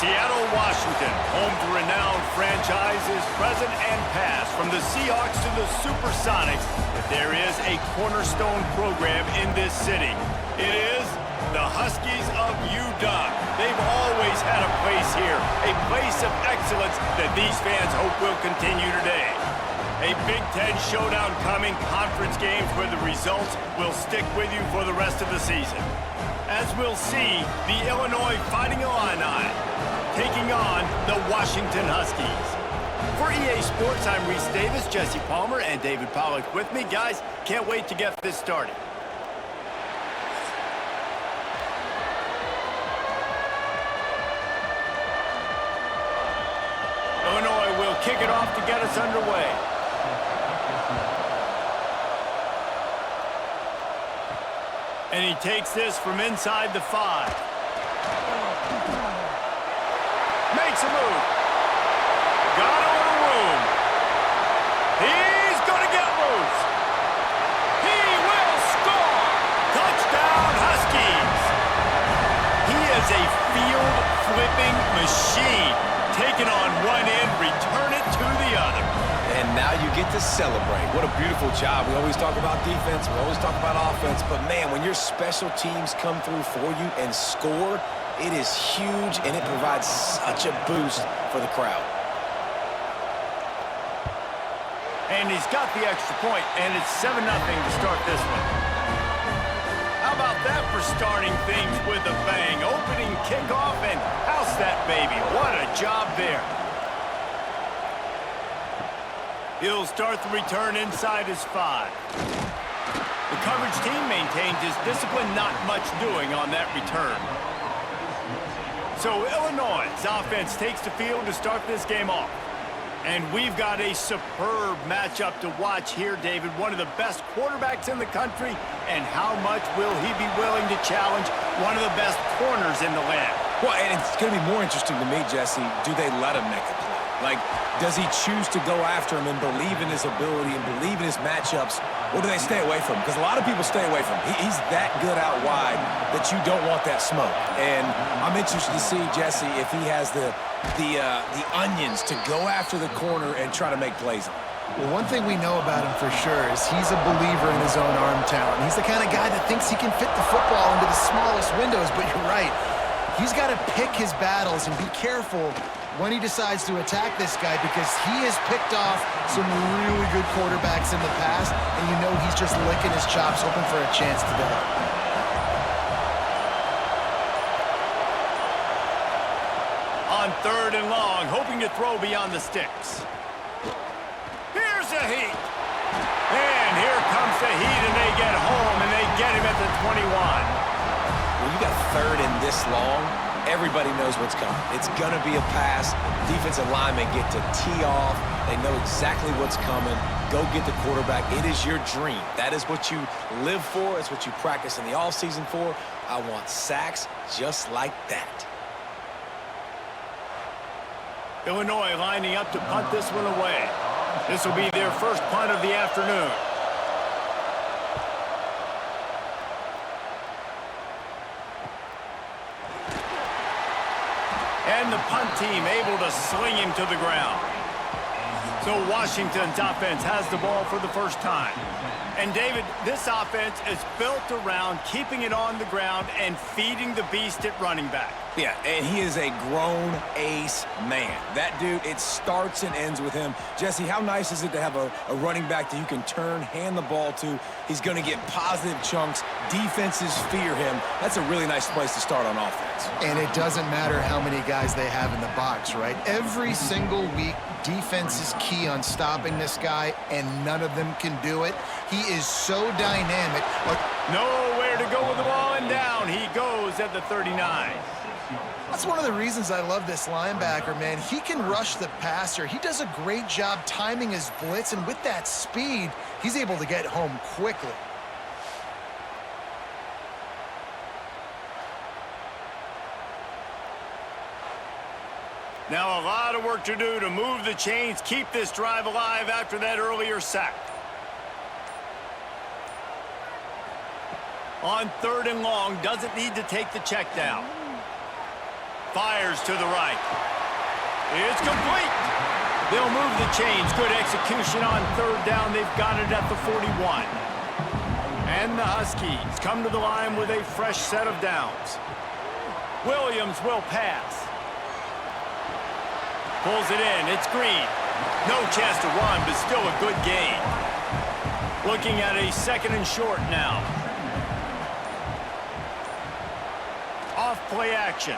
Seattle, Washington, home to renowned franchises present and past, from the Seahawks to the Supersonics, but there is a cornerstone program in this city. It is the Huskies of UW. They've always had a place here, a place of excellence that these fans hope will continue today. A Big Ten showdown coming, conference games where the results will stick with you for the rest of the season. As we'll see, the Illinois Fighting Illini taking on the Washington Huskies. For EA Sports, I'm Reese Davis, Jesse Palmer, and David Pollack with me. Guys, can't wait to get this started. Illinois will kick it off to get us underway. And he takes this from inside the 5. Makes a move. Got a little room. He's going to get loose. He will score. Touchdown, Huskies. He is a field-flipping machine. Taking on one end, return it to the other. And now you get to celebrate. What a beautiful job. We always talk about defense. We always talk about offense. But, man, when your special teams come through for you and score, it is huge, and it provides such a boost for the crowd. And he's got the extra point, and it's 7-0 to start this one. How about that for starting things with a bang? Opening kickoff and house that baby. What a job there. He'll start the return inside his 5. The coverage team maintains his discipline, not much doing on that return. So Illinois' offense takes the field to start this game off. And we've got a superb matchup to watch here, David. One of the best quarterbacks in the country. And how much will he be willing to challenge one of the best corners in the land? Well, and it's going to be more interesting to me, Jesse, do they let him make a play? Like, does he choose to go after him and believe in his ability and believe in his matchups, or do they stay away from him? Because a lot of people stay away from him. He's that good out wide that you don't want that smoke. And I'm interested to see, Jesse, if he has the onions to go after the corner and try to make plays on him. Well, one thing we know about him for sure is he's a believer in his own arm talent. He's the kind of guy that thinks he can fit the football into the smallest windows, but you're right. He's got to pick his battles and be careful when he decides to attack this guy, because he has picked off some really good quarterbacks in the past, and you know he's just licking his chops, hoping for a chance today. On 3rd and long, hoping to throw beyond the sticks. Here's the heat. And here comes the heat, and they get home, and they get him at the 21. When you got 3rd and this long, everybody knows what's coming. It's going to be a pass. Defensive linemen get to tee off. They know exactly what's coming. Go get the quarterback. It is your dream. That is what you live for. It's what you practice in the offseason for. I want sacks just like that. Illinois lining up to punt this one away. This will be their first punt of the afternoon. And the punt team able to sling him to the ground. So Washington's offense has the ball for the first time. And David, this offense is built around keeping it on the ground and feeding the beast at running back. Yeah, and he is a grown ace man. That dude, it starts and ends with him. Jesse, how nice is it to have a running back that you can turn, hand the ball to? He's going to get positive chunks. Defenses fear him. That's a really nice place to start on offense. And it doesn't matter how many guys they have in the box, right? Every single week, defense is key on stopping this guy, and none of them can do it. He is so dynamic. Nowhere to go with the ball, and down he goes at the 39. That's one of the reasons I love this linebacker, man. He can rush the passer. He does a great job timing his blitz, and with that speed, he's able to get home quickly. Now a lot of work to do to move the chains, keep this drive alive after that earlier sack. On 3rd and long, doesn't need to take the check down. Fires to the right. It's complete. They'll move the chains. Good execution on third down. They've got it at the 41. And the Huskies come to the line with a fresh set of downs. Williams will pass. Pulls it in. It's Green. No chance to run, but still a good gain. Looking at a 2nd and short now. Off play action.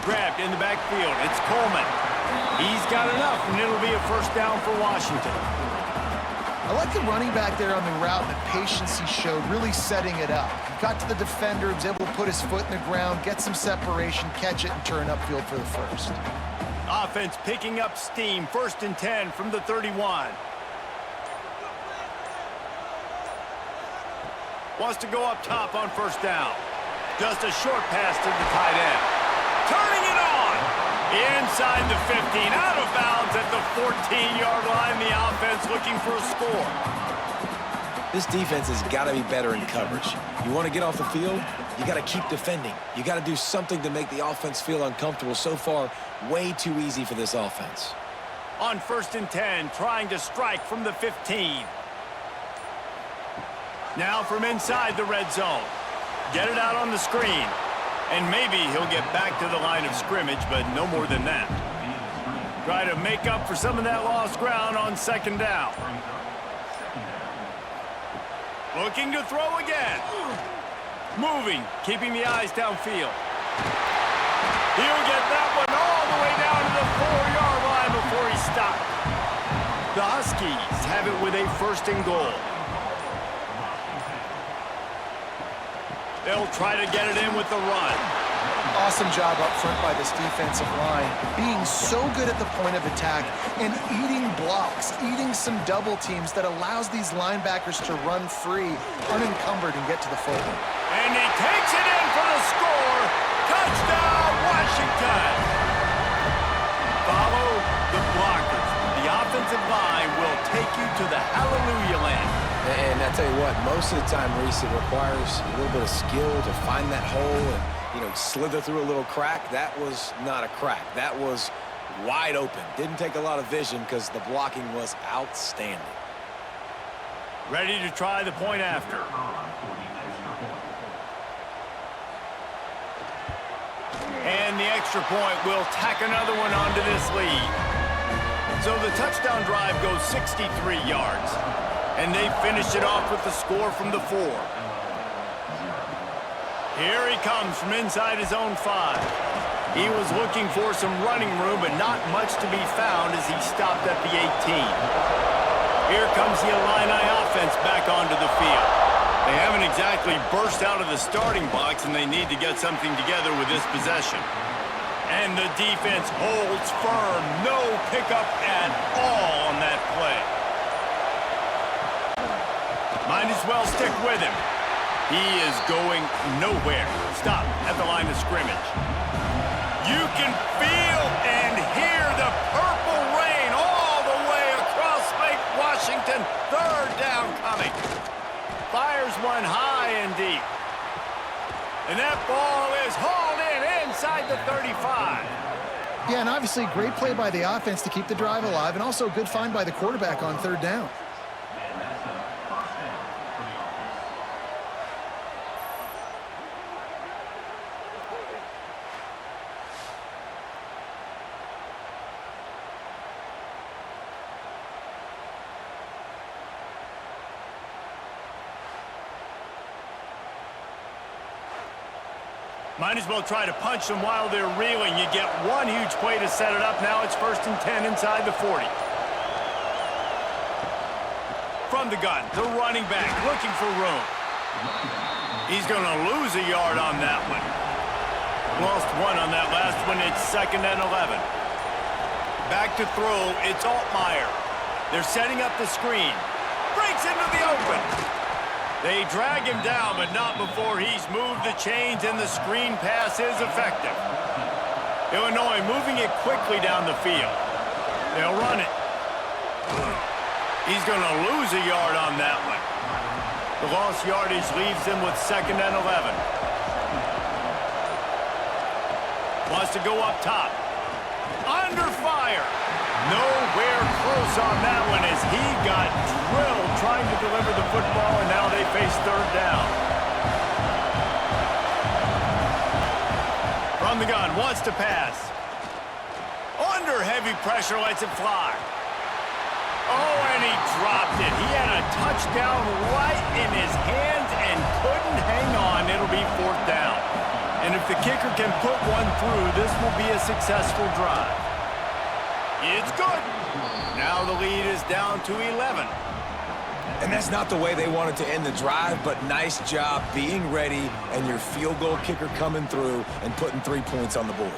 Grabbed in the backfield. It's Coleman. He's got enough, and it'll be a first down for Washington. I like the running back there on the route and the patience he showed, really setting it up. He got to the defender, was able to put his foot in the ground, get some separation, catch it, and turn upfield for the first. Offense picking up steam. 1st and 10 from the 31. Wants to go up top on 1st down. Just a short pass to the tight end. Turning it on. Inside the 15. Out of bounds at the 14-yard line. The offense looking for a score. This defense has got to be better in coverage. You want to get off the field, you got to keep defending. You got to do something to make the offense feel uncomfortable. So far, way too easy for this offense. On 1st and 10, trying to strike from the 15. Now from inside the red zone. Get it out on the screen. And maybe he'll get back to the line of scrimmage, but no more than that. Try to make up for some of that lost ground on 2nd down. Looking to throw again. Moving, keeping the eyes downfield. He'll get that one all the way down to the 4-yard line before he stopped. The Huskies have it with a 1st and goal. They'll try to get it in with the run. Awesome job up front by this defensive line, being so good at the point of attack and eating blocks, eating some double teams that allows these linebackers to run free, unencumbered, and get to the football. And he takes it in for the score. Touchdown, Washington. Follow the blockers. The offensive line will take you to the hallelujah land. And I tell you what, most of the time, Reese, it requires a little bit of skill to find that hole and, slither through a little crack. That was not a crack. That was wide open. Didn't take a lot of vision because the blocking was outstanding. Ready to try the point after. And the extra point will tack another one onto this lead. So the touchdown drive goes 63 yards. And they finish it off with the score from the 4. Here he comes from inside his own 5. He was looking for some running room, but not much to be found as he stopped at the 18. Here comes the Illini offense back onto the field. They haven't exactly burst out of the starting box, and they need to get something together with this possession. And the defense holds firm. No pickup at all on that play. Might as well stick with him. He is going nowhere. Stop at the line of scrimmage. You can feel and hear the purple rain all the way across Lake Washington. 3rd down coming. Fires one high and deep. And that ball is hauled in inside the 35. Yeah, and obviously great play by the offense to keep the drive alive, and also a good find by the quarterback on 3rd down. Might as well try to punch them while they're reeling. You get one huge play to set it up. Now it's 1st and 10 inside the 40. From the gun, the running back looking for room. He's going to lose a yard on that one. Lost one on that last one. It's 2nd and 11. Back to throw. It's Altmaier. They're setting up the screen. Breaks into the open. They drag him down, but not before he's moved the chains, and the screen pass is effective. Illinois moving it quickly down the field. They'll run it. He's going to lose a yard on that one. The lost yardage leaves him with 2nd and 11. Wants to go up top. Under fire. Nowhere close on that one as he got drilled trying to deliver the football, and now they face third down. From the gun, wants to pass. Under heavy pressure, lets it fly. Oh, and he dropped it. He had a touchdown right in his hands and couldn't hang on. It'll be fourth down. And if the kicker can put one through, this will be a successful drive. It's good. Now the lead is down to 11. And that's not the way they wanted to end the drive, but nice job being ready and your field goal kicker coming through and putting 3 points on the board.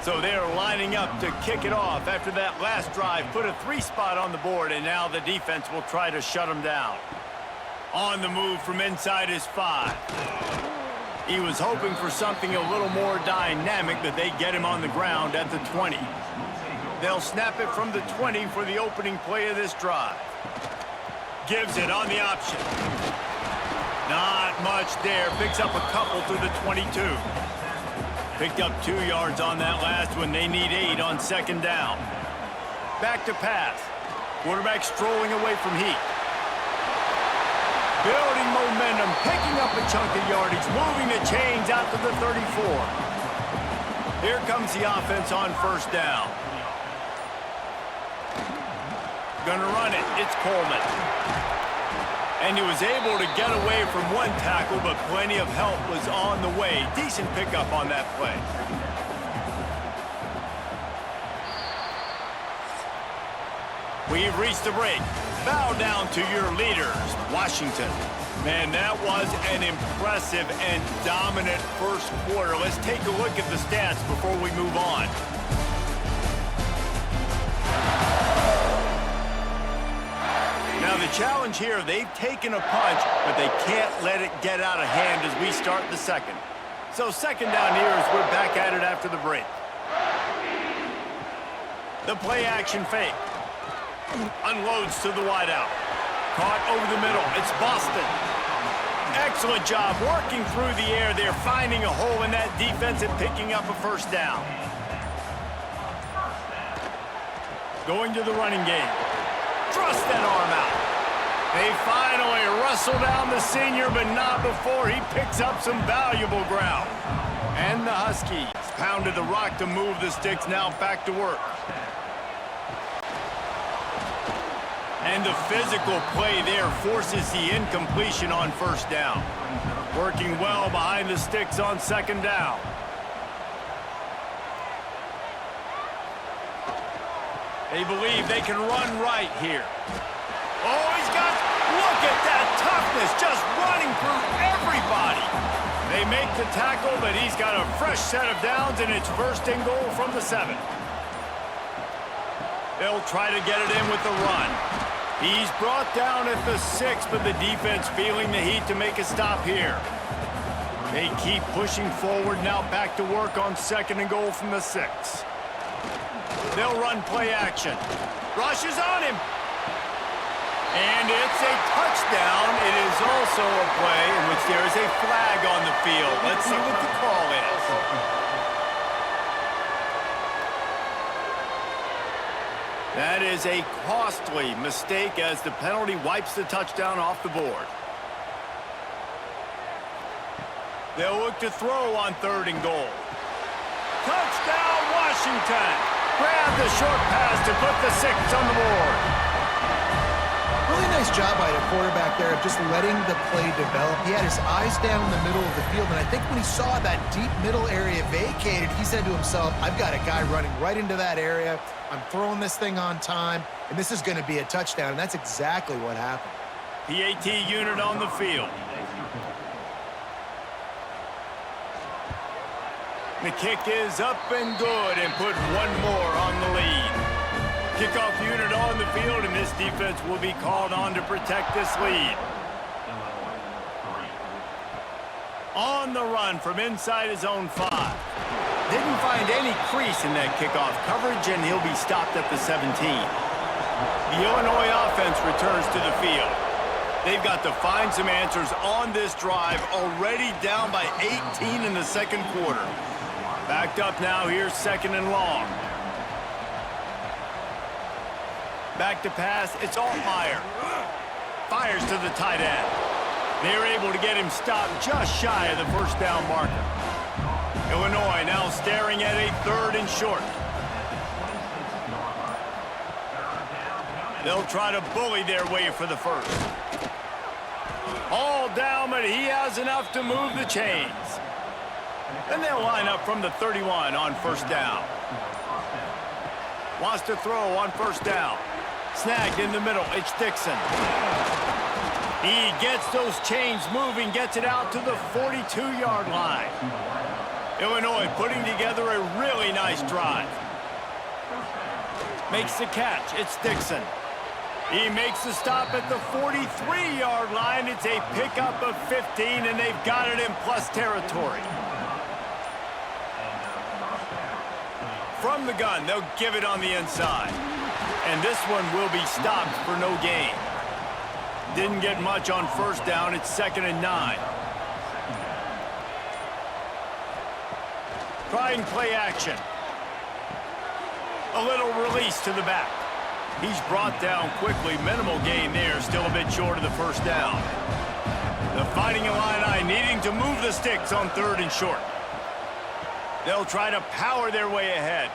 So they're lining up to kick it off after that last drive. Put a 3 spot on the board, and now the defense will try to shut them down. On the move from inside his 5. He was hoping for something a little more dynamic, that they get him on the ground at the 20. They'll snap it from the 20 for the opening play of this drive. Gives it on the option. Not much there. Picks up a couple to the 22. Picked up 2 yards on that last one. They need 8 on second down. Back to pass. Quarterback strolling away from heat. Building momentum, picking up a chunk of yardage, moving the chains out to the 34. Here comes the offense on first down. Gonna run it. It's Coleman. And he was able to get away from one tackle, but plenty of help was on the way. Decent pickup on that play. We've reached the break. Bow down to your leaders, Washington. Man, that was an impressive and dominant first quarter. Let's take a look at the stats before we move on. Now the challenge here, they've taken a punch, but they can't let it get out of hand as we start the second. So second down here as we're back at it after the break. The play action fake. Unloads to the wideout. Caught over the middle. It's Boston. Excellent job working through the air. They're finding a hole in that defense and picking up a first down. Going to the running game. Thrust that arm out. They finally wrestle down the senior, but not before he picks up some valuable ground. And the Huskies pounded the rock to move the sticks. Now back to work. And the physical play there forces the incompletion on first down. Working well behind the sticks on second down. They believe they can run right here. Oh, look at that toughness, just running through everybody. They make the tackle, but he's got a fresh set of downs, and it's first and goal from the 7. They'll try to get it in with the run. He's brought down at the 6, but the defense feeling the heat to make a stop here. They keep pushing forward, now back to work on second and goal from the 6. They'll run play action. Rush is on him. And it's a touchdown. It is also a play in which there is a flag on the field. Let's see what the call is. That is a costly mistake as the penalty wipes the touchdown off the board. They'll look to throw on third and goal. Touchdown, Washington! Grab the short pass to put the 6 on the board. Really nice job by the quarterback there of just letting the play develop. He had his eyes down in the middle of the field, and I think when he saw that deep middle area vacated, he said to himself, I've got a guy running right into that area. I'm throwing this thing on time, and this is going to be a touchdown, and that's exactly what happened. PAT unit on the field. The kick is up and good, and put one more on the lead. Kickoff unit on the field, and this defense will be called on to protect this lead. On the run from inside his own 5. Didn't find any crease in that kickoff coverage, and he'll be stopped at the 17. The Illinois offense returns to the field. They've got to find some answers on this drive, already down by 18 in the second quarter. Backed up now, here's second and long. Back to pass, it's Altmaier. Fires to the tight end. They're able to get him stopped just shy of the first down marker. Illinois now staring at a third and short. They'll try to bully their way for the first. All down, but he has enough to move the chains. Then they'll line up from the 31 on first down. Wants to throw on first down. Snagged in the middle, it's Dixon. He gets those chains moving, gets it out to the 42-yard line. Illinois putting together a really nice drive. Makes the catch, it's Dixon. He makes the stop at the 43-yard line. It's a pickup of 15, and they've got it in plus territory. From the gun, they'll give it on the inside. And this one will be stopped for no gain. Didn't get much on first down. It's 2nd and 9. Trying play action. A little release to the back. He's brought down quickly. Minimal gain there. Still a bit short of the first down. The Fighting Illini needing to move the sticks on third and short. They'll try to power their way ahead.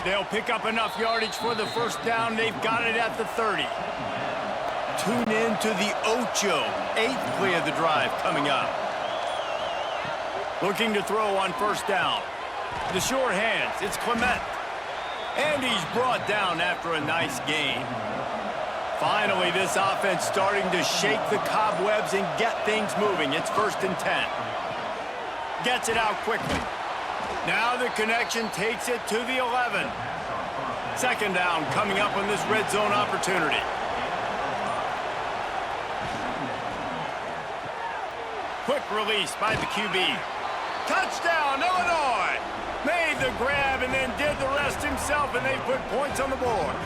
They'll pick up enough yardage for the first down. They've got it at the 30. Tune in to the Ocho. 8th play of the drive coming up. Looking to throw on first down. The short hands, it's Clement. And he's brought down after a nice gain. Finally, this offense starting to shake the cobwebs and get things moving. It's 1st and 10. Gets it out quickly. Now the connection takes it to the 11. 2nd down coming up on this red zone opportunity. Quick release by the QB. Touchdown, Illinois! Made the grab and then did the rest himself, and they put points on the board.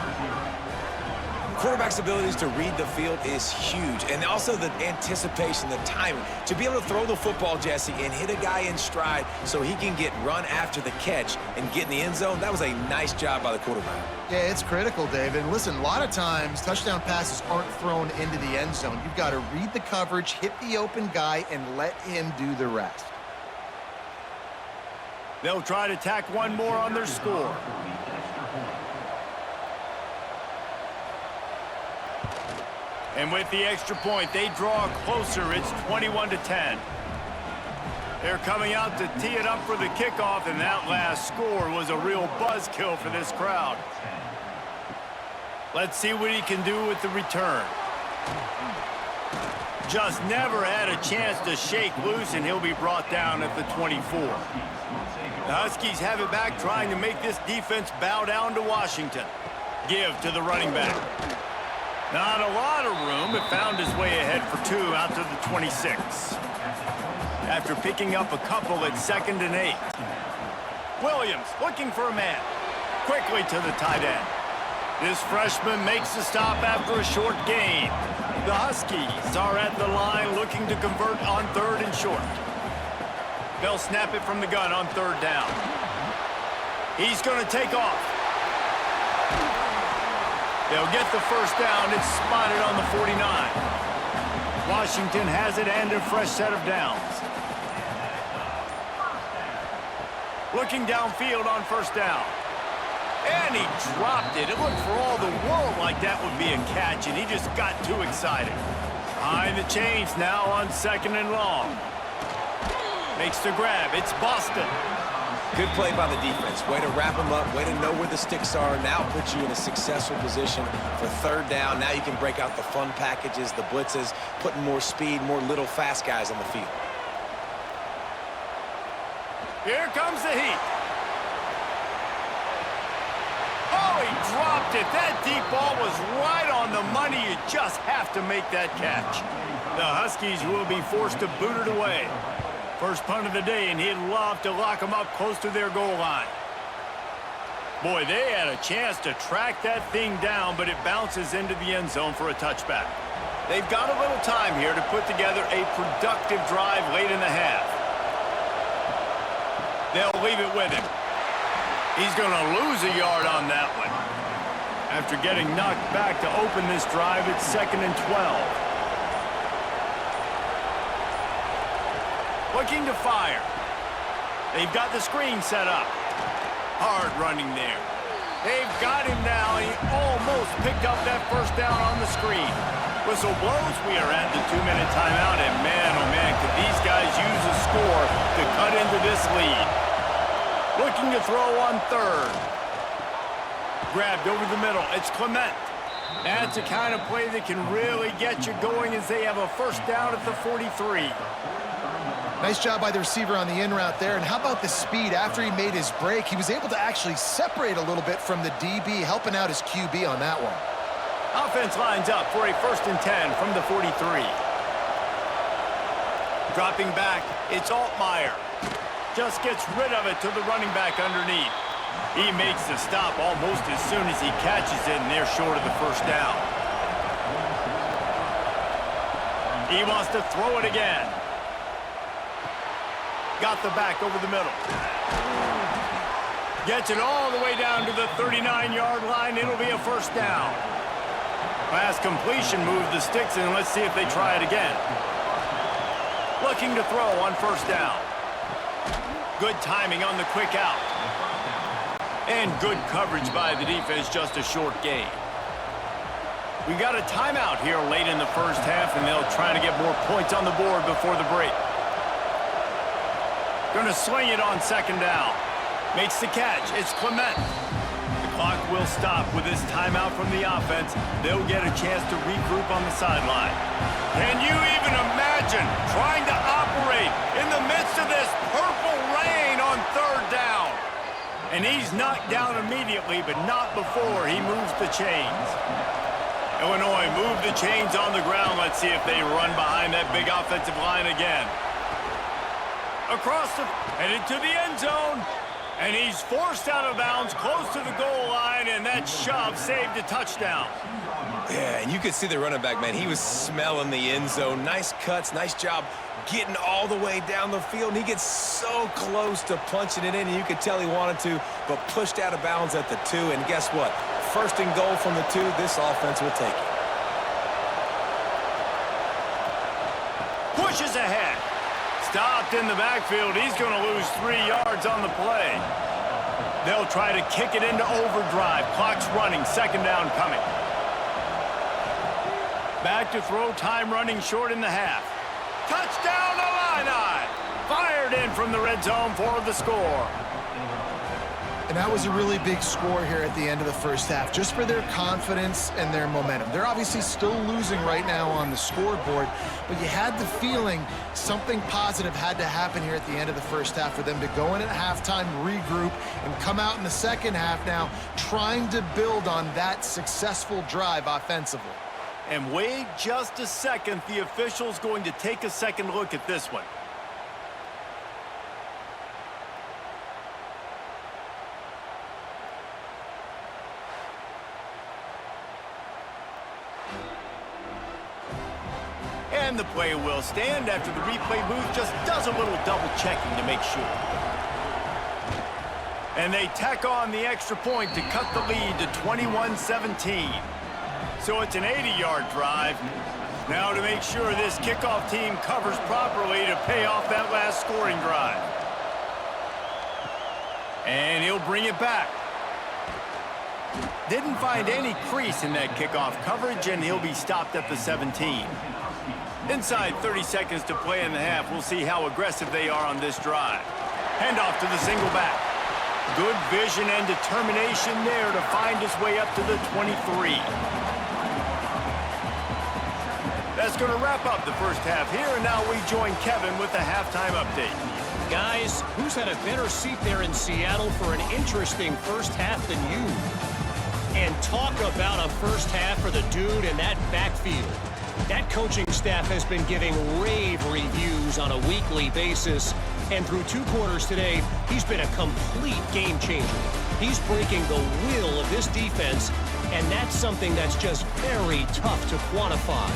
Quarterback's abilities to read the field is huge, and also the anticipation, the timing. To be able to throw the football, Jesse, and hit a guy in stride so he can get run after the catch and get in the end zone, that was a nice job by the quarterback. Yeah, it's critical, David. And listen, a lot of times touchdown passes aren't thrown into the end zone. You've got to read the coverage, hit the open guy, and let him do the rest. They'll try to tack one more on their score. And with the extra point, they draw closer. It's 21-10. They're coming out to tee it up for the kickoff, and that last score was a real buzzkill for this crowd. Let's see what he can do with the return. Just never had a chance to shake loose, and he'll be brought down at the 24. The Huskies have it back, trying to make this defense bow down to Washington. Give to the running back. Not a lot of room. It found his way ahead for 2 out to the 26. After picking up a couple at 2nd and 8. Williams looking for a man. Quickly to the tight end. This freshman makes the stop after a short gain. The Huskies are at the line looking to convert on 3rd and short. They'll snap it from the gun on 3rd down. He's going to take off. They'll get the first down. It's spotted on the 49. Washington has it and a fresh set of downs. Looking downfield on first down. And he dropped it. It looked for all the world like that would be a catch, and he just got too excited. Behind the chains now on 2nd and long. Makes the grab. It's Boston. Good play by the defense. Way to wrap them up. Way to know where the sticks are. Now puts you in a successful position for 3rd down. Now you can break out the fun packages, the blitzes, putting more speed, more little fast guys on the field. Here comes the heat. Oh, he dropped it. That deep ball was right on the money. You just have to make that catch. The Huskies will be forced to boot it away. First punt of the day, and he'd love to lock them up close to their goal line. Boy, they had a chance to track that thing down, but it bounces into the end zone for a touchback. They've got a little time here to put together a productive drive late in the half. They'll leave it with him. He's going to lose a yard on that one. After getting knocked back to open this drive, it's 2nd and 12. Looking to fire. They've got the screen set up. Hard running there. They've got him now, and he almost picked up that first down on the screen. Whistle blows. We are at the 2-minute timeout, and man, oh man, could these guys use a score to cut into this lead. Looking to throw on 3rd. Grabbed over the middle. It's Clement. That's the kind of play that can really get you going as they have a first down at the 43. Nice job by the receiver on the in route there. And how about the speed? After he made his break, he was able to actually separate a little bit from the DB, helping out his QB on that one. Offense lines up for a 1st and 10 from the 43. Dropping back, it's Altmaier. Just gets rid of it to the running back underneath. He makes the stop almost as soon as he catches it, and they're short of the first down. He wants to throw it again. Got the back over the middle. Gets it all the way down to the 39-yard line. It'll be a first down. Pass completion, move the sticks, and let's see if they try it again. Looking to throw on first down. Good timing on the quick out. And good coverage by the defense, just a short gain. We got a timeout here late in the first half, and they'll try to get more points on the board before the break. Going to swing it on 2nd down. Makes the catch. It's Clement. The clock will stop with this timeout from the offense. They'll get a chance to regroup on the sideline. Can you even imagine trying to operate in the midst of this purple rain on 3rd down? And he's knocked down immediately, but not before he moves the chains. Illinois move the chains on the ground. Let's see if they run behind that big offensive line again. Across headed to the end zone, and he's forced out of bounds close to the goal line, and that shove saved a touchdown. Yeah, and you could see the running back, man. He was smelling the end zone. Nice cuts, nice job getting all the way down the field. And he gets so close to punching it in, and you could tell he wanted to, but pushed out of bounds at the 2. And guess what? 1st and goal from the 2. This offense will take it. Pushes ahead. Stopped in the backfield. He's going to lose 3 yards on the play. They'll try to kick it into overdrive. Clock's running. 2nd down coming. Back to throw. Time running short in the half. Touchdown Illini! Fired in from the red zone for the score. And that was a really big score here at the end of the first half, just for their confidence and their momentum. They're obviously still losing right now on the scoreboard, but you had the feeling something positive had to happen here at the end of the first half for them to go in at halftime, regroup, and come out in the second half now trying to build on that successful drive offensively. And wait just a second. The official's going to take a second look at this one. And the play will stand after the replay booth just does a little double checking to make sure. And they tack on the extra point to cut the lead to 21-17. So it's an 80-yard drive. Now to make sure this kickoff team covers properly to pay off that last scoring drive. And he'll bring it back. Didn't find any crease in that kickoff coverage, and he'll be stopped at the 17. Inside 30 seconds to play in the half. We'll see how aggressive they are on this drive. Handoff to the single back. Good vision and determination there to find his way up to the 23. That's going to wrap up the first half here, and now we join Kevin with the halftime update. Guys, who's had a better seat there in Seattle for an interesting first half than you? And talk about a first half for the dude in that backfield. That coaching staff has been giving rave reviews on a weekly basis. And through 2 quarters today, he's been a complete game changer. He's breaking the will of this defense, and that's something that's just very tough to quantify.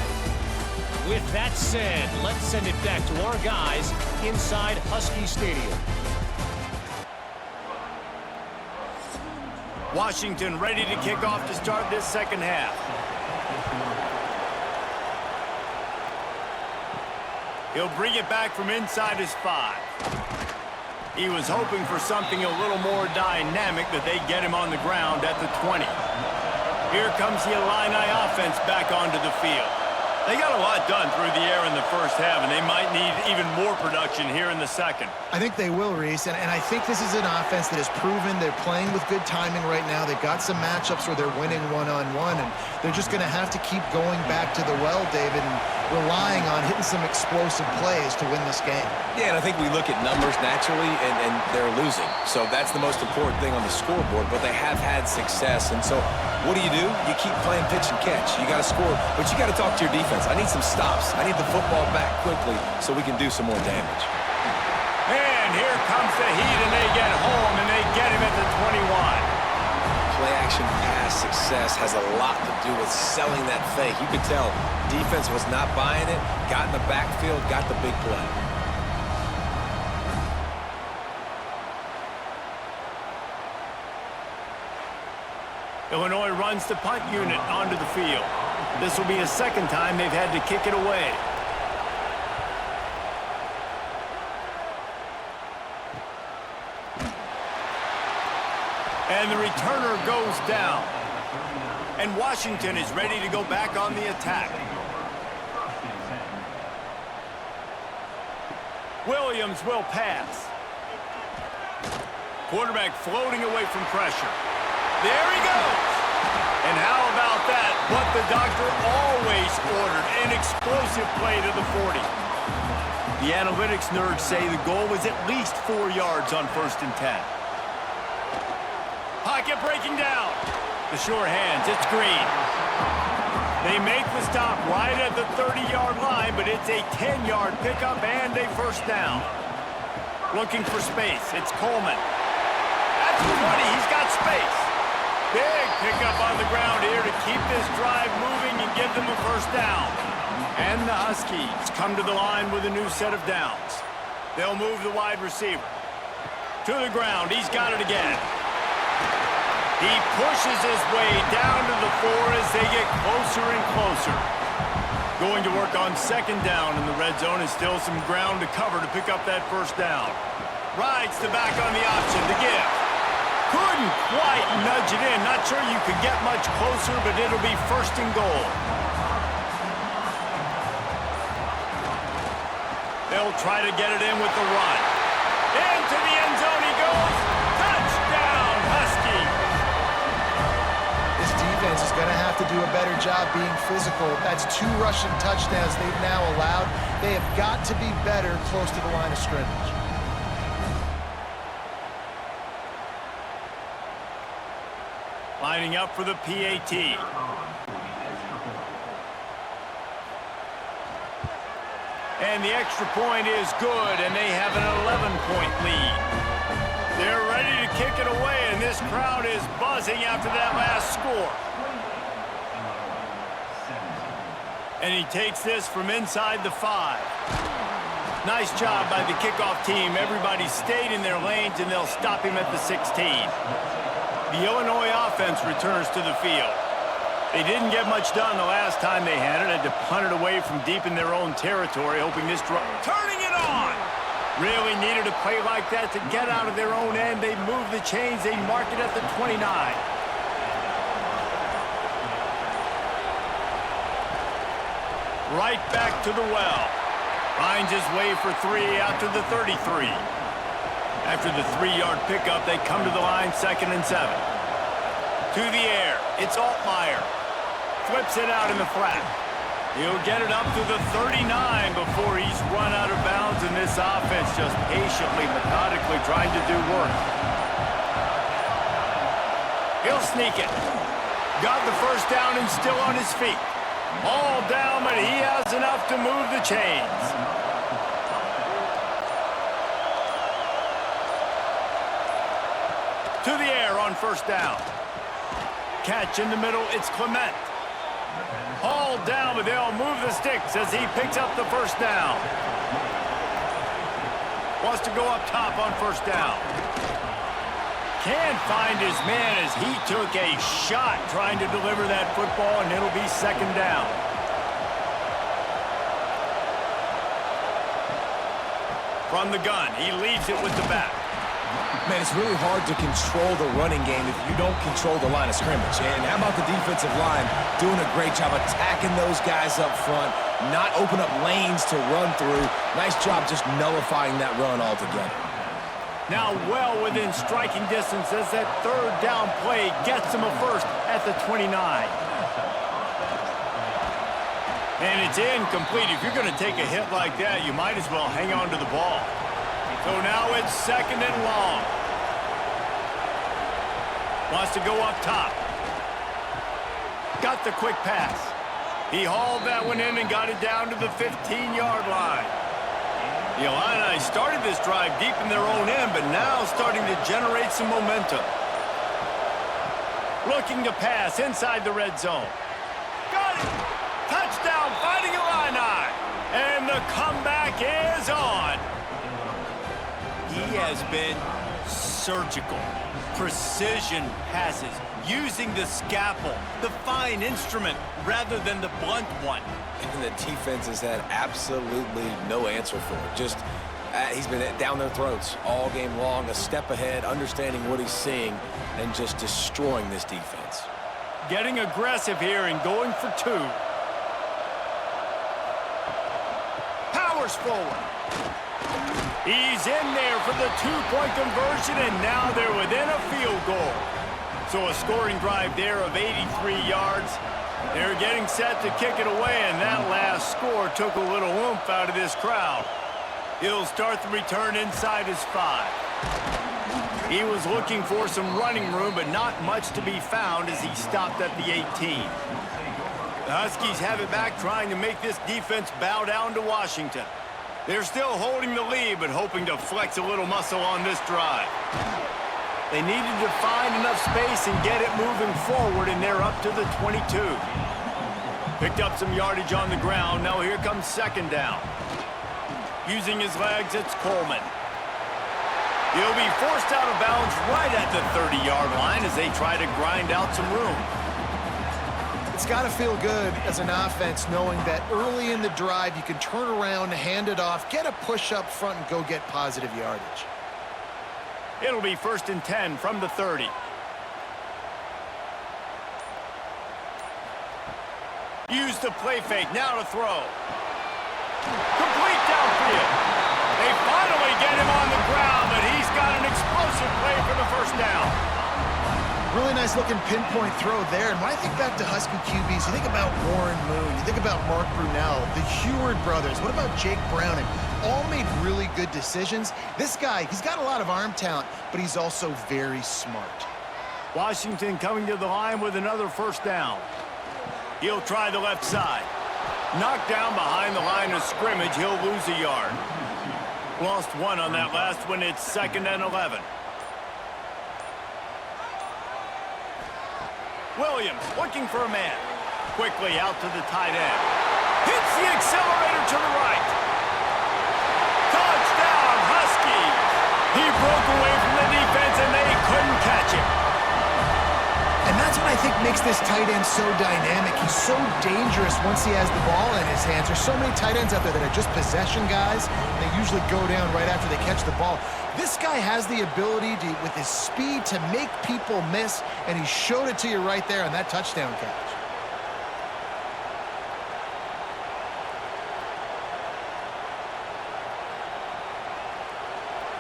With that said, let's send it back to our guys inside Husky Stadium. Washington ready to kick off to start this second half. He'll bring it back from inside his 5. He was hoping for something a little more dynamic, that they get him on the ground at the 20. Here comes the Illini offense back onto the field. They got a lot done through the air in the first half, and they might need even more production here in the second. I think they will, Reese, and I think this is an offense that has proven they're playing with good timing right now. They've got some matchups where they're winning one-on-one, and they're just going to have to keep going back to the well, David, and relying on hitting some explosive plays to win this game. Yeah, and I think we look at numbers naturally, and they're losing. So that's the most important thing on the scoreboard, but they have had success. And so what do? You keep playing pitch and catch. You got to score, but you got to talk to your defense. I need some stops. I need the football back quickly so we can do some more damage. And here comes the heat, and they get home, and they get him at the 21. Play-action pass success has a lot to do with selling that fake. You could tell defense was not buying it, got in the backfield, got the big play. Illinois runs the punt unit onto the field. This will be the second time they've had to kick it away. And the returner goes down. And Washington is ready to go back on the attack. Williams will pass. Quarterback floating away from pressure. There he goes. And how about that? What the doctor always ordered, an explosive play to the 40. The analytics nerds say the goal was at least 4 yards on 1st and 10. Pocket breaking down. The sure hands, it's Green. They make the stop right at the 30-yard line, but it's a 10-yard pickup and a first down. Looking for space, it's Coleman. At the 20, he's got space. Big pickup on the ground here to keep this drive moving and give them a first down. And the Huskies come to the line with a new set of downs. They'll move the wide receiver. To the ground, he's got it again. He pushes his way down to the 4 as they get closer and closer. Going to work on second down in the red zone, and still some ground to cover to pick up that first down. Rides the back on the option to give. Couldn't quite nudge it in. Not sure you could get much closer, but it'll be first and goal. They'll try to get it in with the run. Into the end zone he goes. Touchdown, Huskies. This defense is going to have to do a better job being physical. That's 2 rushing touchdowns they've now allowed. They have got to be better close to the line of scrimmage. Lining up for the PAT. And the extra point is good, and they have an 11-point lead. They're ready to kick it away, and this crowd is buzzing after that last score. And he takes this from inside the 5. Nice job by the kickoff team. Everybody stayed in their lanes, and they'll stop him at the 16. The Illinois offense returns to the field. They didn't get much done the last time they had it. Had to punt it away from deep in their own territory, hoping this drive. Turning it on! Really needed a play like that to get out of their own end. They move the chains. They mark it at the 29. Right back to the well. Finds his way for 3 out to the 33. After the 3-yard pickup, they come to the line 2nd and 7. To the air, it's Altmaier. Flips it out in the flat. He'll get it up to the 39 before he's run out of bounds, and this offense just patiently, methodically trying to do work. He'll sneak it. Got the first down and still on his feet. All down, but he has enough to move the chains. To the air on first down. Catch in the middle, it's Clement. Hauled down, but they'll move the sticks as he picks up the first down. Wants to go up top on first down. Can't find his man as he took a shot trying to deliver that football, and it'll be second down. From the gun, he leaves it with the back. Man, it's really hard to control the running game if you don't control the line of scrimmage. And how about the defensive line doing a great job attacking those guys up front, not open up lanes to run through. Nice job just nullifying that run altogether. Now well within striking distance as that third down play gets him a first at the 29. And it's incomplete. If you're going to take a hit like that, you might as well hang on to the ball. So now it's second and long. Wants to go up top. Got the quick pass. He hauled that one in and got it down to the 15-yard line. The Illini started this drive deep in their own end, but now starting to generate some momentum. Looking to pass inside the red zone. Got it! Touchdown, Fighting Illini! And the comeback is on. He has been surgical. Precision passes, using the scalpel, the fine instrument, rather than the blunt one. And the defense has had absolutely no answer for it. Just, he's been down their throats all game long, a step ahead, understanding what he's seeing, and just destroying this defense. Getting aggressive here and going for two. Powers forward. He's in there for the two-point conversion, and now they're within a field goal. So a scoring drive there of 83 yards. They're getting set to kick it away, and that last score took a little oomph out of this crowd. He'll start the return inside his 5. He was looking for some running room, but not much to be found as he stopped at the 18. The Huskies have it back, trying to make this defense bow down to Washington. They're still holding the lead, but hoping to flex a little muscle on this drive. They needed to find enough space and get it moving forward, and they're up to the 22. Picked up some yardage on the ground. Now here comes second down. Using his legs, it's Coleman. He'll be forced out of bounds right at the 30-yard line as they try to grind out some room. It's got to feel good as an offense knowing that early in the drive you can turn around, hand it off, get a push up front, and go get positive yardage. It'll be first and 10 from the 30. Use the play fake, now to throw. Complete downfield. They finally get him on the ground, but he's got an explosive play for the first down. Really nice looking pinpoint throw there. And when I think back to Husky QBs, you think about Warren Moon, you think about Mark Brunell, the Heward brothers, what about Jake Browning? All made really good decisions. This guy, he's got a lot of arm talent, but he's also very smart. Washington coming to the line with another first down. He'll try the left side. Knocked down behind the line of scrimmage, he'll lose a yard. Lost one on that last one, it's second and 11. Williams looking for a man. Quickly out to the tight end. Hits the accelerator to the right. Touchdown, Huskies! He broke away from the defense and they couldn't catch him. And that's what I think makes this tight end so dynamic. He's so dangerous once he has the ball in his hands. There's so many tight ends out there that are just possession guys. They usually go down right after they catch the ball. This guy has the ability to, with his speed, to make people miss, and he showed it to you right there on that touchdown catch.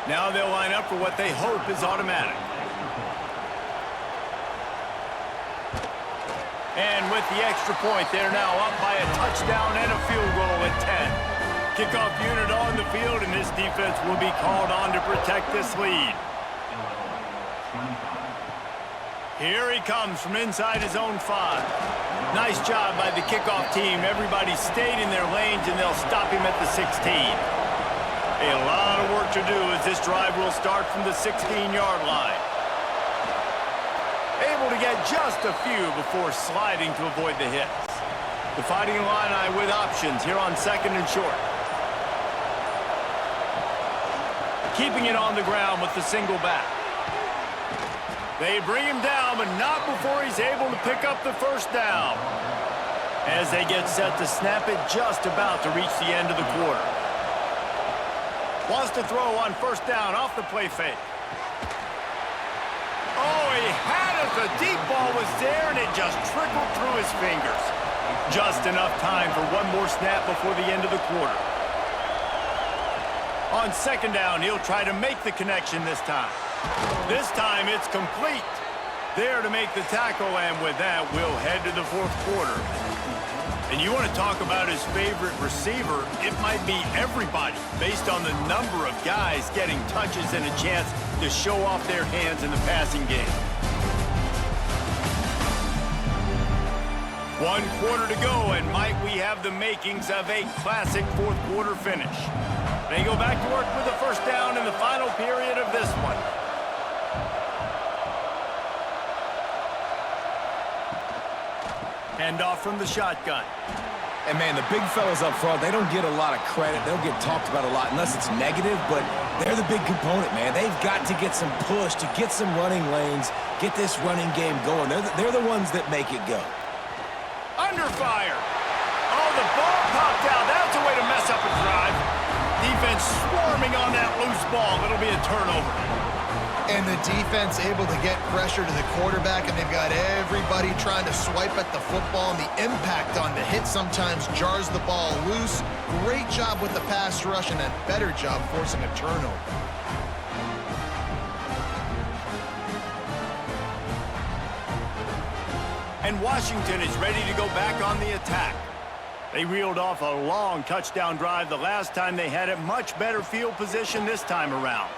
Now they'll line up for what they hope is automatic. And with the extra point, they're now up by a touchdown and a field goal at 10. Kickoff unit on the field, and this defense will be called on to protect this lead. Here he comes from inside his own 5. Nice job by the kickoff team. Everybody stayed in their lanes, and they'll stop him at the 16. A lot of work to do as this drive will start from the 16-yard line. Able to get just a few before sliding to avoid the hits. The Fighting Illini with options here on 2nd and short. Keeping it on the ground with the single back. They bring him down, but not before he's able to pick up the first down. As they get set to snap it, just about to reach the end of the quarter. Wants to throw on first down off the play fake. Oh, he had it. The deep ball was there, and it just trickled through his fingers. Just enough time for one more snap before the end of the quarter. On 2nd down, he'll try to make the connection this time. This time, it's complete. There to make the tackle, and with that, we'll head to the 4th quarter. And you want to talk about his favorite receiver, it might be everybody, based on the number of guys getting touches and a chance to show off their hands in the passing game. 1 quarter to go, and might we have the makings of a classic 4th quarter finish. They go back to work with the first down in the final period of this one. Hand off from the shotgun. And, man, the big fellas up front, they don't get a lot of credit. They'll get talked about a lot unless it's negative, but they're the big component, man. They've got to get some push, to get some running lanes, get this running game going. They're the ones that make it go. Under fire. Oh, the ball popped out. That's a way to mess up a drive. Defense swarming on that loose ball. It'll be a turnover. And the defense able to get pressure to the quarterback, and they've got everybody trying to swipe at the football, and the impact on the hit sometimes jars the ball loose. Great job with the pass rush, and a better job forcing a turnover. And Washington is ready to go back on the attack. They reeled off a long touchdown drive the last time they had it. Much better field position this time around.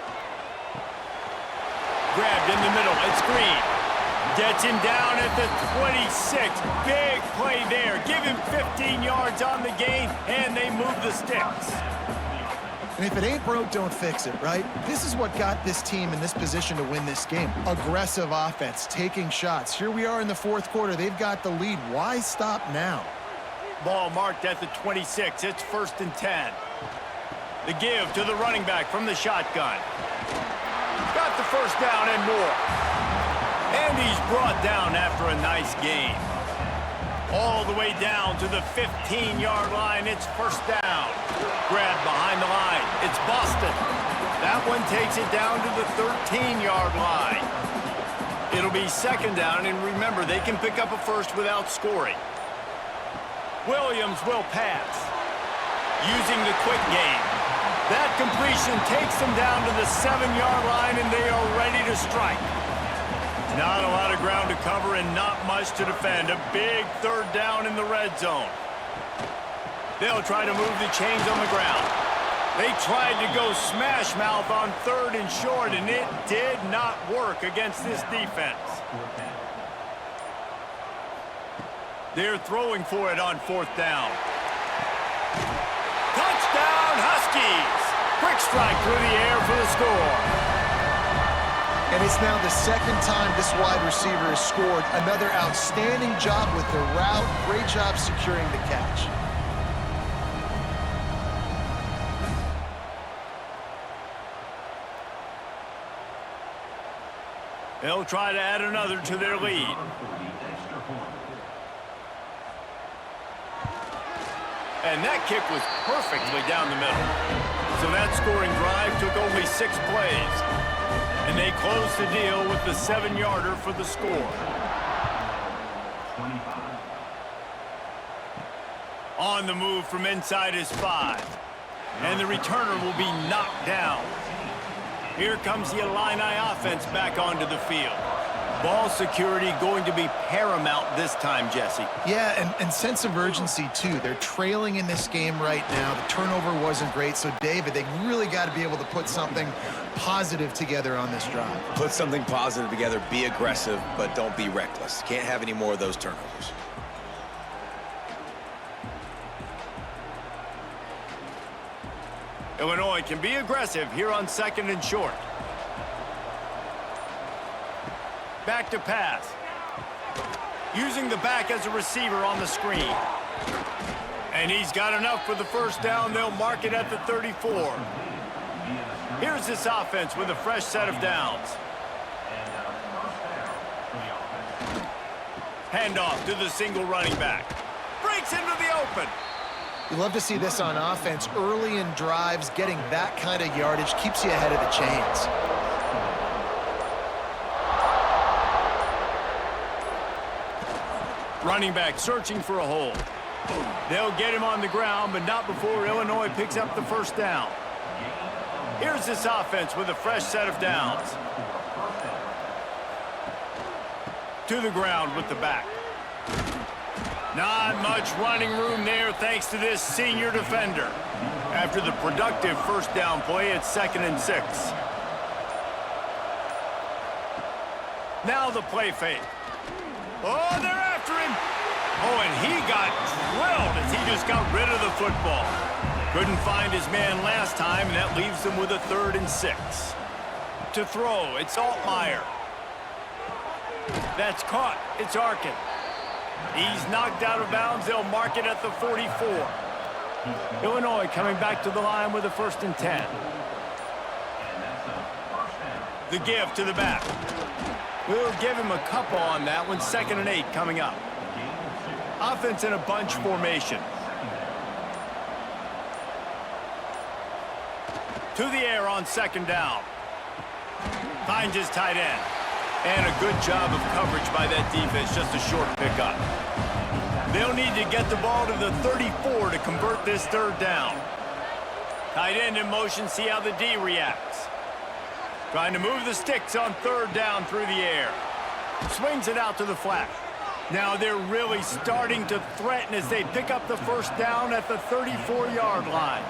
Grabbed in the middle. It's Green. Gets him down at the 26. Big play there. Give him 15 yards on the gain, and they move the sticks. And if it ain't broke, don't fix it, right? This is what got this team in this position to win this game. Aggressive offense, taking shots. Here we are in the 4th quarter. They've got the lead. Why stop now? Ball marked at the 26. It's 1st and 10. The give to the running back from the shotgun. Got the first down and more. And he's brought down after a nice gain. All the way down to the 15-yard line. It's first down. Grabbed behind the line. It's Boston. That one takes it down to the 13-yard line. It'll be 2nd down, and remember, they can pick up a first without scoring. Williams will pass. Using the quick game. That completion takes them down to the 7-yard line, and they are ready to strike. Not a lot of ground to cover and not much to defend. A big 3rd down in the red zone. They'll try to move the chains on the ground. They tried to go smash mouth on 3rd and short, and it did not work against this defense. They're throwing for it on 4th down. Touchdown, Huskies! Quick strike through the air for the score. And it's now the 2nd time this wide receiver has scored. Another outstanding job with the route. Great job securing the catch. They'll try to add another to their lead. And that kick was perfectly down the middle. So that scoring drive took only 6 plays. And they close the deal with the 7-yarder for the score. On the move from inside his 5. And the returner will be knocked down. Here comes the Illini offense back onto the field. Ball security going to be paramount this time, Jesse. Yeah, and sense of urgency, too. They're trailing in this game right now. The turnover wasn't great. So, David, they really got to be able to put something positive together on this drive. Put something positive together, be aggressive, but don't be reckless. Can't have any more of those turnovers. Illinois can be aggressive here on 2nd and short. Back to pass. Using the back as a receiver on the screen. And he's got enough for the first down. They'll mark it at the 34. Here's this offense with a fresh set of downs. Handoff to the single running back. Breaks into the open. You love to see this on offense. Early in drives, getting that kind of yardage keeps you ahead of the chains. Running back searching for a hole. They'll get him on the ground, but not before Illinois picks up the first down. Here's this offense with a fresh set of downs. To the ground with the back. Not much running room there thanks to this senior defender. After the productive first down play, it's 2nd and 6. Now the play fake. Oh, they're after him. Oh, and he got drilled as he just got rid of the football. Couldn't find his man last time, and that leaves them with a 3rd and 6. To throw, it's Altmaier. That's caught. It's Arkin. He's knocked out of bounds. They'll mark it at the 44. Illinois coming back to the line with a 1st and 10. The give to the back. We'll give him a couple on that one. 2nd and 8 coming up. Offense in a bunch formation. To the air on 2nd down. Finds his tight end. And a good job of coverage by that defense. Just a short pickup. They'll need to get the ball to the 34 to convert this 3rd down. Tight end in motion. See how the D reacts. Trying to move the sticks on 3rd down through the air. Swings it out to the flat. Now they're really starting to threaten as they pick up the first down at the 34-yard line.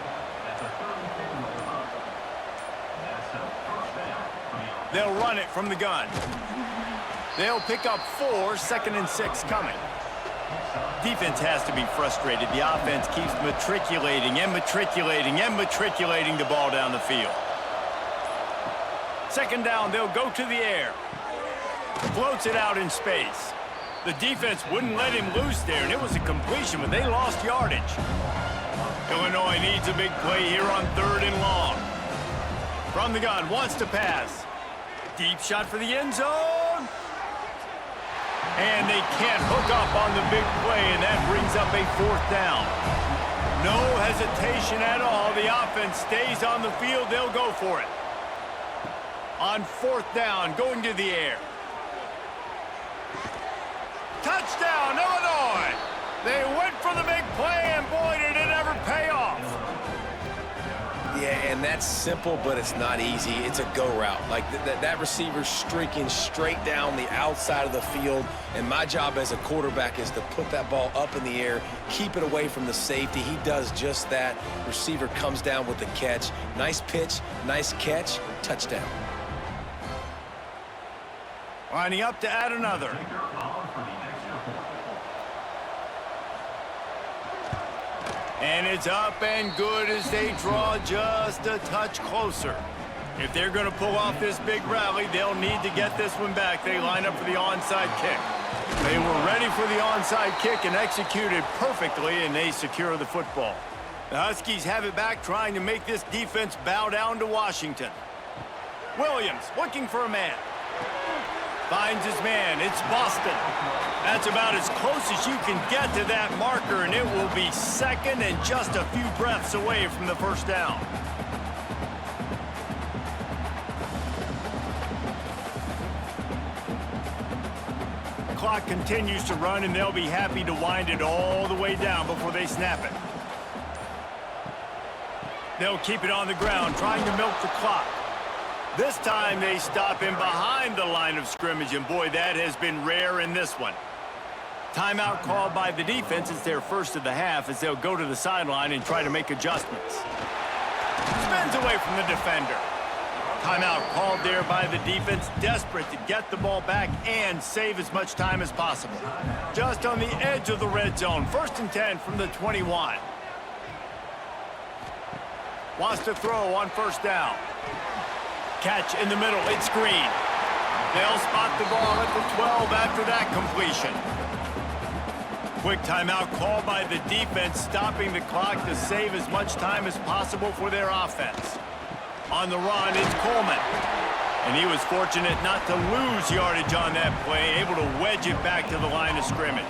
They'll run it from the gun. They'll pick up 4, 2nd and 6 coming. Defense has to be frustrated. The offense keeps matriculating and matriculating and matriculating the ball down the field. 2nd down, they'll go to the air. Floats it out in space. The defense wouldn't let him loose there, and it was a completion, but they lost yardage. Illinois needs a big play here on 3rd and long. From the gun, wants to pass. Deep shot for the end zone. And they can't hook up on the big play, and that brings up a 4th down. No hesitation at all. The offense stays on the field. They'll go for it. On 4th down, going to the air. Touchdown, Illinois! They went for the big play, and boy, did it ever pay off. Yeah, and that's simple, but it's not easy. It's a go route. Like, that receiver's streaking straight down the outside of the field, and my job as a quarterback is to put that ball up in the air, keep it away from the safety. He does just that. Receiver comes down with the catch. Nice pitch, nice catch, touchdown. Lining up to add another. And it's up and good as they draw just a touch closer. If they're going to pull off this big rally, they'll need to get this one back. They line up for the onside kick. They were ready for the onside kick and executed perfectly, and they secure the football. The Huskies have it back, trying to make this defense bow down to Washington. Williams looking for a man. Finds his man. It's Boston. That's about as close as you can get to that marker, and it will be 2nd and just a few breaths away from the first down. The clock continues to run, and they'll be happy to wind it all the way down before they snap it. They'll keep it on the ground, trying to milk the clock. This time they stop him behind the line of scrimmage, and boy, that has been rare in this one. Timeout called by the defense. It's their first of the half as they'll go to the sideline and try to make adjustments. Spins away from the defender. Timeout called there by the defense, desperate to get the ball back and save as much time as possible. Just on the edge of the red zone. 1st and 10 from the 21. Wants to throw on 1st down. Catch in the middle. It's Green. They'll spot the ball at the 12 after that completion. Quick timeout called by the defense, stopping the clock to save as much time as possible for their offense. On the run, it's Coleman. And he was fortunate not to lose yardage on that play, able to wedge it back to the line of scrimmage.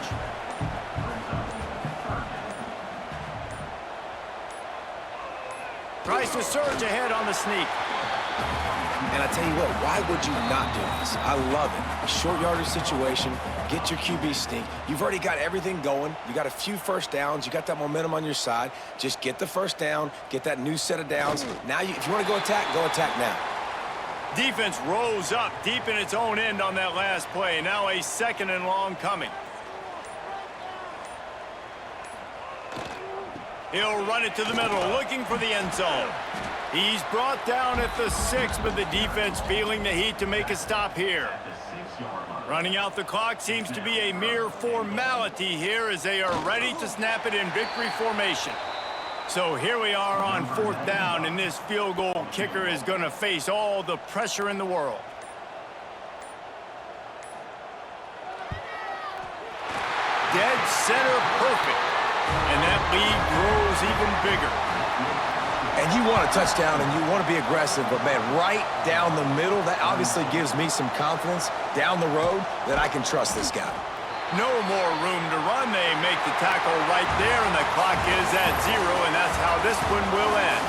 Tries to surge ahead on the sneak. And I tell you what, why would you not do this? I love it. A short yardage situation, get your QB sneak. You've already got everything going. You got a few first downs. You got that momentum on your side. Just get the first down, get that new set of downs. Now, if you want to go attack now. Defense rose up deep in its own end on that last play. Now a 2nd and long coming. He'll run it to the middle, looking for the end zone. He's brought down at the 6, but the defense feeling the heat to make a stop here. Running out the clock seems to be a mere formality here as they are ready to snap it in victory formation. So here we are on 4th down, and this field goal kicker is going to face all the pressure in the world. Dead center perfect. And that lead grows even bigger. And you want a touchdown and you want to be aggressive, but man, right down the middle, that obviously gives me some confidence down the road that I can trust this guy. No more room to run. They make the tackle right there, and the clock is at 0, and that's how this one will end.